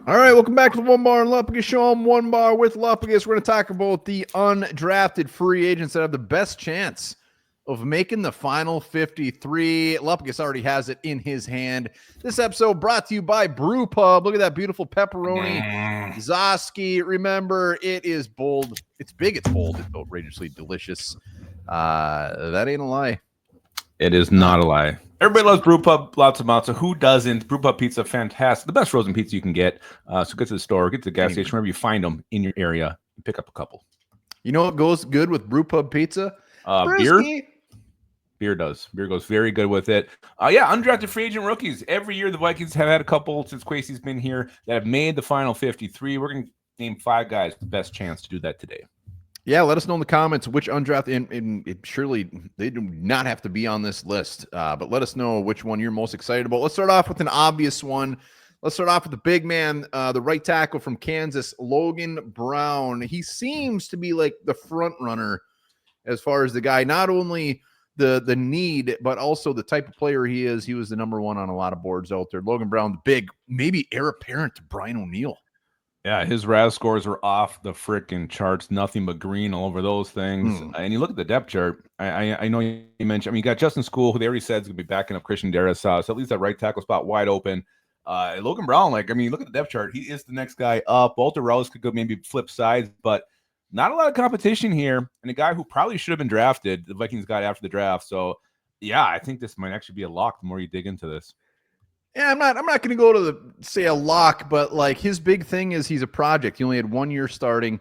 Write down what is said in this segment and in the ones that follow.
All right, welcome back to the Onebar and Lupagus show. I'm Onebar with Lupagus. We're going to talk about the undrafted free agents that have the best chance of making the final 53. Lupagus already has it in his hand. This episode brought to you by Brew Pub. Look at that beautiful pepperoni. Zoski. Remember, it is bold. It's big. It's bold. It's outrageously delicious. That ain't a lie. It is not a lie. Everybody loves Brew Pub, lots of amounts. So who doesn't? Brew Pub pizza, fantastic. The best frozen pizza you can get. So get to the store, get to the gas station, wherever you find them in your area, and pick up a couple. You know what goes good with Brew Pub pizza? Beer. Beer does. Beer goes very good with it. Undrafted free agent rookies. Every year the Vikings have had a couple since Quasey's been here that have made the final 53. We're going to name 5 guys with the best chance to do that today. Yeah, let us know in the comments which undrafted, and surely they do not have to be on this list, but let us know which one you're most excited about. Let's start off with an obvious one. Let's start off with the big man, the right tackle from Kansas, Logan Brown. He seems to be like the front runner as far as the guy, not only the need, but also the type of player he is. He was the number one on a lot of boards out there. Logan Brown, the big, maybe heir apparent to Brian O'Neill. Yeah, his RAS scores were off the freaking charts, nothing but green all over those things. And you look at the depth chart. I know you mentioned. I mean, you got Justin School, who they already said is going to be backing up Christian Darrisaw. So at least that right tackle spot wide open. Logan Brown, look at the depth chart. He is the next guy up. Walter Rouse could go maybe flip sides, but not a lot of competition here. And a guy who probably should have been drafted, the Vikings got after the draft. So yeah, I think this might actually be a lock the more you dig into this. Yeah, I'm not going to go to say a lock, but like his big thing is he's a project. He only had 1 year starting.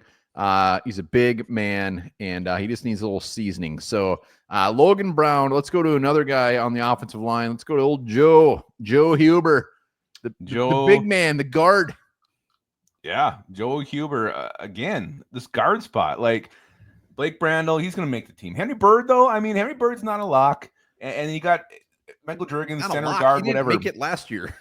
He's a big man, and he just needs a little seasoning. So Logan Brown, let's go to another guy on the offensive line. Let's go to old Joe Huber, the big man, the guard. Yeah, Joe Huber, again, this guard spot. Like Blake Brandel, he's going to make the team. Henry Bird, though, Henry Bird's not a lock. And you got Michael Jurgens, center guard, whatever. He didn't make it last year.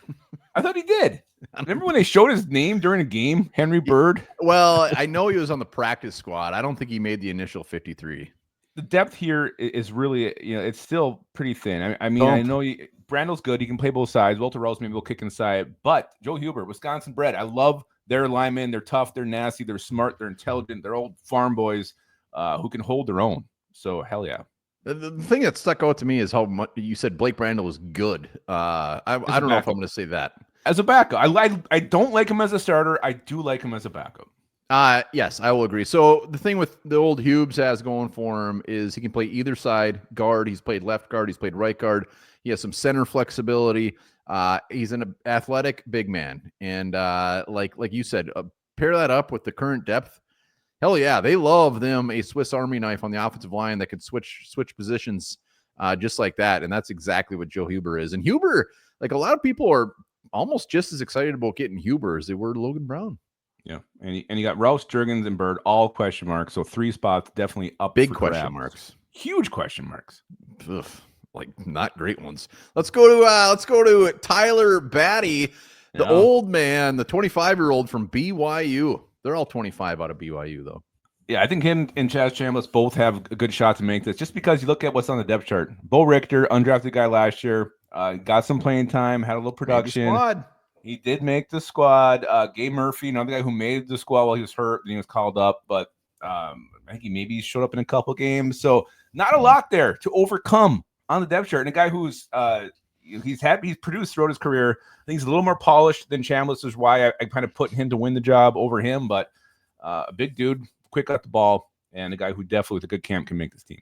I thought he did. Remember when they showed his name during a game, Henry Bird? Well, I know he was on the practice squad. I don't think he made the initial 53. The depth here is really, it's still pretty thin. I know Brandel's good. He can play both sides. Walter Rose maybe will kick inside. But Joe Huber, Wisconsin bred. I love their linemen. They're tough. They're nasty. They're smart. They're intelligent. They're old farm boys who can hold their own. So, hell yeah. The thing that stuck out to me is how much you said Blake Brandel was good. I don't know if I'm going to say that. As a backup. I don't like him as a starter. I do like him as a backup. Yes, I will agree. So the thing with the old Hubes has going for him is he can play either side guard. He's played left guard. He's played right guard. He has some center flexibility. He's an athletic big man. And like you said, pair that up with the current depth. Hell yeah, they love them a Swiss Army knife on the offensive line that could switch positions just like that. And that's exactly what Joe Huber is. And Huber, like a lot of people are almost just as excited about getting Huber as they were Logan Brown. Yeah, and you got Rouse, Jurgens, and Bird, all question marks. So 3 spots definitely up. Big question marks. Huge question marks. Ugh, like not great ones. Let's go to Tyler Baddy, the old man, the 25-year-old from BYU. They're all 25 out of BYU, though. Yeah, I think him and Chaz Chambliss both have a good shot to make this, just because you look at what's on the depth chart. Bo Richter, undrafted guy last year, got some playing time, had a little production. He did make the squad. Gabe Murphy, another guy who made the squad while he was hurt, and he was called up, but I think he maybe showed up in a couple games. So not a lot there to overcome on the depth chart. And a guy who's he's produced throughout his career. I think he's a little more polished than Chambliss, is why I kind of put him to win the job over him. But a big dude, quick at the ball, and a guy who definitely with a good camp can make this team.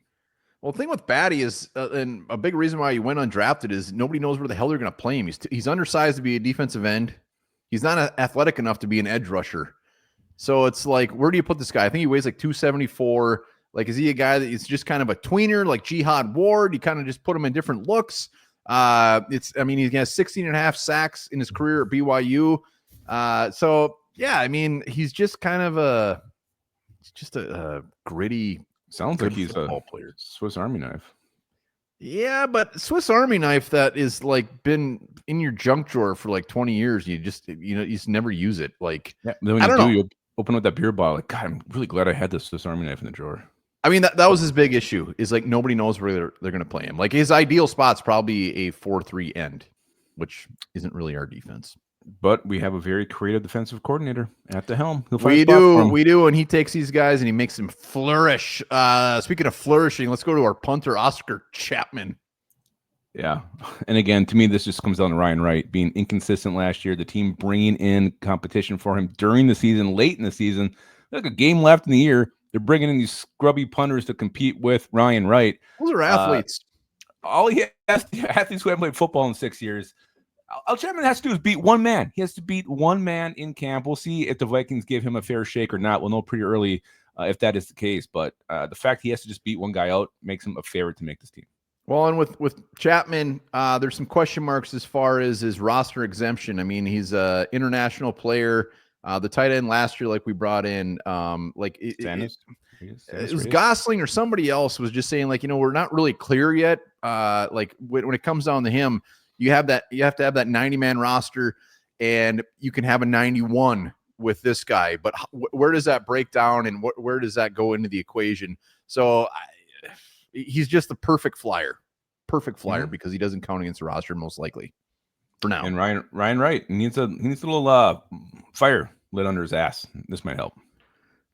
Well, the thing with Baddy is, and a big reason why he went undrafted is nobody knows where the hell they're going to play him. He's undersized to be a defensive end. He's not athletic enough to be an edge rusher. So it's like, where do you put this guy? I think he weighs like 274. Like, is he a guy that is just kind of a tweener, like Jihad Ward? You kind of just put him in different looks. He has 16 and a half sacks in his career at BYU. So yeah, he's just kind of a gritty. Sounds like he's a player. Swiss Army knife. Yeah, but Swiss Army knife that is like been in your junk drawer for like 20 years. You just never use it. Like, yeah, then when you open up that beer bottle, like, God, I'm really glad I had this Swiss Army knife in the drawer. That was his big issue, is like nobody knows where they're going to play him. Like his ideal spot's probably a 4-3 end, which isn't really our defense. But we have a very creative defensive coordinator at the helm. We do, and he takes these guys and he makes them flourish. Speaking of flourishing, let's go to our punter, Oscar Chapman. Yeah, and again, to me, this just comes down to Ryan Wright being inconsistent last year. The team bringing in competition for him during the season, late in the season. Like a game left in the year, they're bringing in these scrubby punters to compete with Ryan Wright. Those are athletes. All he has, athletes who haven't played football in 6 years. All Chapman has to do is beat one man. He has to beat one man in camp. We'll see if the Vikings give him a fair shake or not. We'll know pretty early if that is the case. But the fact he has to just beat one guy out makes him a favorite to make this team. Well, and with Chapman, there's some question marks as far as his roster exemption. I mean, he's an international player. The tight end last year, like we brought in, it was Gosling or somebody else was just saying, like, we're not really clear yet. Like when it comes down to him, you have to have that 90-man roster, and you can have a 91 with this guy. But where does that break down, and where does that go into the equation? So he's just the perfect flyer because he doesn't count against the roster most likely for now. And Ryan Wright needs a little fire lit under his ass. This might help.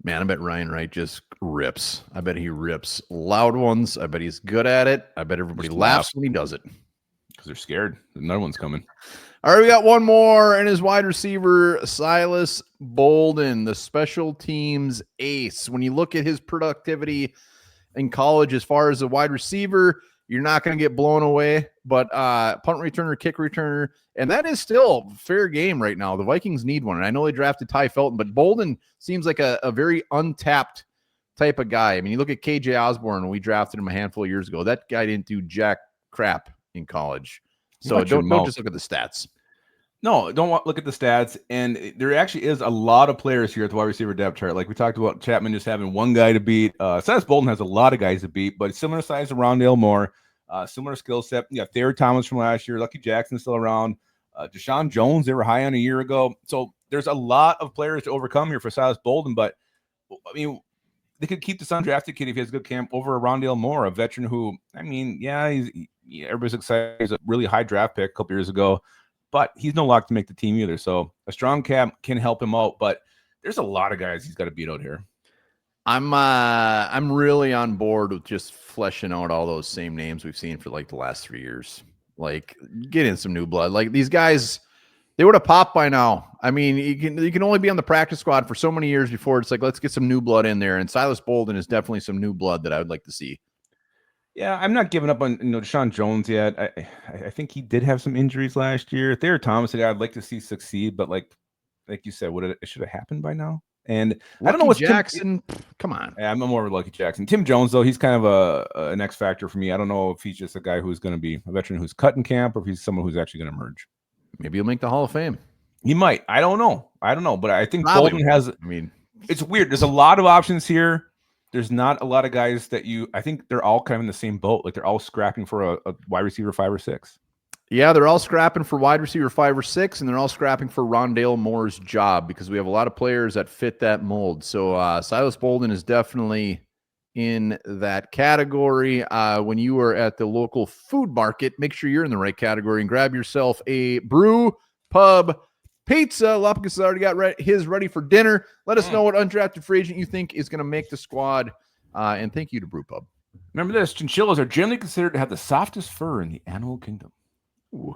Man, I bet Ryan Wright just rips. I bet he rips loud ones. I bet he's good at it. I bet everybody laughs when he does it. Because they're scared. Another one's coming. All right, we got one more, and his wide receiver, Silas Balden, the special teams ace. When you look at his productivity in college as far as a wide receiver, you're not going to get blown away. But punt returner, kick returner, and that is still fair game right now. The Vikings need one, and I know they drafted Ty Felton, but Bolden seems like a very untapped type of guy. I mean, you look at KJ Osborne, when we drafted him a handful of years ago. That guy didn't do jack crap in college. So don't just look at the stats. No, don't look at the stats. And there actually is a lot of players here at the wide receiver depth chart. Like we talked about Chapman just having one guy to beat. Silas Balden has a lot of guys to beat, but similar size to Rondale Moore, similar skill set. You got Thayer Thomas from last year. Lucky Jackson's still around. Deshaun Jones, they were high on a year ago. So there's a lot of players to overcome here for Silas Balden. But, I mean, they could keep this undrafted kid if he has a good camp over a Rondale Moore, a veteran who, I mean, everybody's excited. He's a really high draft pick a couple years ago, but he's no lock to make the team either. So a strong camp can help him out, but there's a lot of guys he's got to beat out here. I'm really on board with just fleshing out all those same names we've seen for like the last 3 years. Like, get in some new blood. Like, these guys, they would have popped by now. I mean, you can only be on the practice squad for so many years before it's like, let's get some new blood in there. And Silas Balden is definitely some new blood that I would like to see. Yeah, I'm not giving up on Deshaun Jones yet. I think he did have some injuries last year. Thayer Thomas, I'd like to see succeed, but like you said, it should have happened by now. And Lucky I don't know what Jackson. Come on, yeah, I'm more of Lucky Jackson. Tim Jones, though, he's kind of an X factor for me. I don't know if he's just a guy who's going to be a veteran who's cut in camp, or if he's someone who's actually going to emerge. Maybe he'll make the Hall of Fame. He might. I don't know. But I think Bolden has. I mean, it's weird. There's a lot of options here. There's not a lot of guys that I think they're all kind of in the same boat. Like they're all scrapping for a wide receiver 5 or 6. Yeah, they're all scrapping for wide receiver 5 or 6, and they're all scrapping for Rondale Moore's job because we have a lot of players that fit that mold. So Silas Balden is definitely in that category. When you are at the local food market, make sure you're in the right category and grab yourself a brew pub pizza. Lupagus has already got his ready for dinner. Let us know what undrafted free agent you think is going to make the squad. And thank you to Brew Pub. Remember this, chinchillas are generally considered to have the softest fur in the animal kingdom. Ooh.